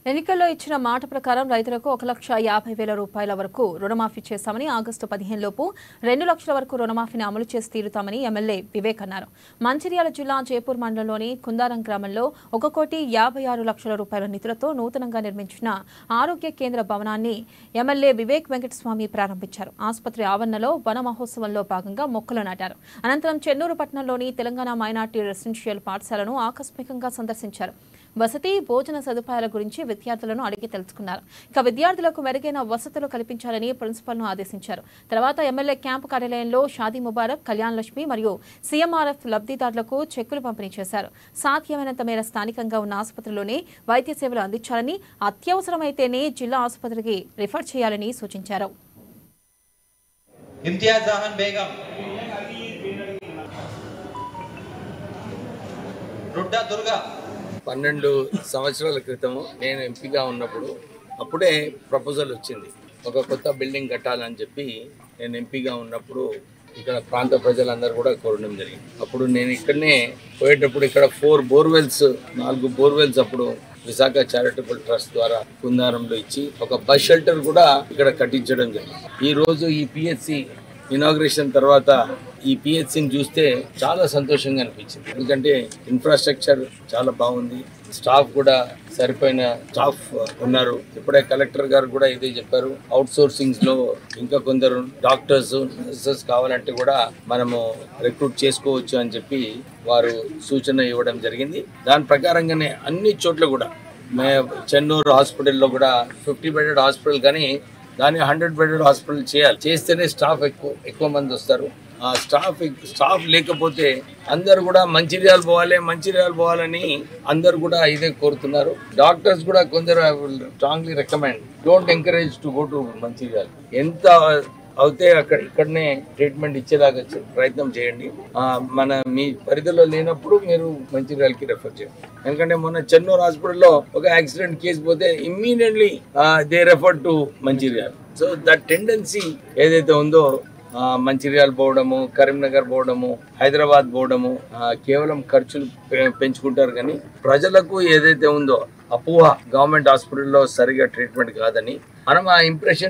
ఎన్నికల్లో ఇచ్చిన మాట ప్రకారం రైతులకు 1,50,000 రూపాయల వరకు రుణమాఫీ చేస్తామని ఆగస్టు 15 లోపు 2 లక్షల వరకు రుణమాఫీని అమలు చేసి తీరుతామని ఎమ్మెల్యే వివేక్ అన్నారు. మంచిర్యాల జిల్లా జైపూర్ మండలంలోని కుందారం గ్రామంలో 1,56,00,000 రూపాయల నిధులతో నూతనంగా నిర్మించిన ఆరోగ్య కేంద్ర భవనాన్ని ఎమ్మెల్యే వివేక్ వెంకటస్వామి ప్రారంభించారు. ఆసుపత్రి ఆవరణలో వన మహోత్సవంలో భాగంగా మొక్కలు నాటారు. అనంతరం చెన్నూరు పట్టణంలోని తెలంగాణ మైనార్టీ రెసిడెన్షియల్ పాఠశాలను ఆకస్మికంగా సందర్శించారు. వసతి భోజన సదుపాయాల గురించి విద్యార్థులను అడిగి తెలుసుకున్నారు. ఇక విద్యార్థులకు మెరుగైన వసతులు కల్పించాలని ప్రిన్సిపల్ను ఆదేశించారు. తర్వాత ఎమ్మెల్యే క్యాంపు కార్యాలయంలో షాదీ ముబారక్, కళ్యాణ్ లక్ష్మి మరియు సీఎంఆర్ఎఫ్ లబ్ధిదారులకు చెక్కులు పంపిణీ చేశారు. సాధ్యమైనంత మేర స్థానికంగా ఉన్న ఆసుపత్రిలోనే వైద్య సేవలు అందించాలని, అత్యవసరమైతేనే జిల్లా ఆసుపత్రికి రిఫర్ చేయాలని సూచించారు. ఇమ్తియాజ్ జహాన్ బేగం, రుడ్డా దుర్గా 12 సంవత్సరాల క్రితము నేను ఎంపీగా ఉన్నప్పుడు అప్పుడే ప్రపోజల్ వచ్చింది. ఒక కొత్త బిల్డింగ్ కట్టాలని చెప్పి నేను ఎంపీగా ఉన్నప్పుడు ఇక్కడ ప్రాంత ప్రజలందరూ కూడా కోరడం జరిగింది. అప్పుడు నేను ఇక్కడనే పోయేటప్పుడు ఇక్కడ 4 బోర్వెల్స్ 4 బోర్వెల్స్ అప్పుడు విశాఖ చారిటబుల్ ట్రస్ట్ ద్వారా కుందారంలో ఇచ్చి ఒక బస్ షెల్టర్ కూడా ఇక్కడ కట్టించడం జరిగింది. ఈ రోజు ఈ పిహెచ్సి ఇనాగ్రేషన్ తర్వాత ఈ పిహెచ్సిని చూస్తే చాలా సంతోషంగా అనిపించింది. ఎందుకంటే ఇన్ఫ్రాస్ట్రక్చర్ చాలా బాగుంది, స్టాఫ్ కూడా సరిపోయిన స్టాఫ్ ఉన్నారు. ఇప్పుడే కలెక్టర్ గారు కూడా ఇదే చెప్పారు, అవుట్ సోర్సింగ్స్ లో ఇంకా కొందరు డాక్టర్స్, నర్సెస్ కావాలంటే కూడా మనము రిక్రూట్ చేసుకోవచ్చు అని చెప్పి వారు సూచన ఇవ్వడం జరిగింది. దాని ప్రకారంగానే అన్ని చోట్ల కూడా చెన్నూరు హాస్పిటల్లో కూడా 50 బెడెడ్ హాస్పిటల్ కానీ దాన్ని 100 బెడెడ్ హాస్పిటల్ చేయాలి. చేస్తేనే స్టాఫ్ ఎక్కువ మంది వస్తారు. ఆ స్టాఫ్ లేకపోతే అందరు కూడా మంచిర్యాల పోవాలని అందరు కూడా ఇదే కోరుతున్నారు. డాక్టర్స్ కూడా కొందరు strongly recommend, don't encourage to go to Mancherial. ఎంత అయితే ఇక్కడనే ట్రీట్మెంట్ ఇచ్చేలాగా ప్రయత్నం చేయండి. మీ పరిధిలో లేనప్పుడు మీరు మంచిర్యాలకి రెఫర్ చేయండి. ఎందుకంటే మొన్న చెన్నూరు హాస్పిటల్లో ఒక యాక్సిడెంట్ కేసు పోతే immediately they refer to Mancherial. So that tendency ఏదైతే ఉందో మంచిర్యాల పోవడము, కరీంనగర్ పోవడము, హైదరాబాద్ పోవడము కేవలం ఖర్చులు పెంచుకుంటారు. కానీ ప్రజలకు ఏదైతే ఉందో అపోహ గవర్నమెంట్ హాస్పిటల్లో సరిగా ట్రీట్మెంట్ కాదని మనం ఆ ఇంప్రెషన్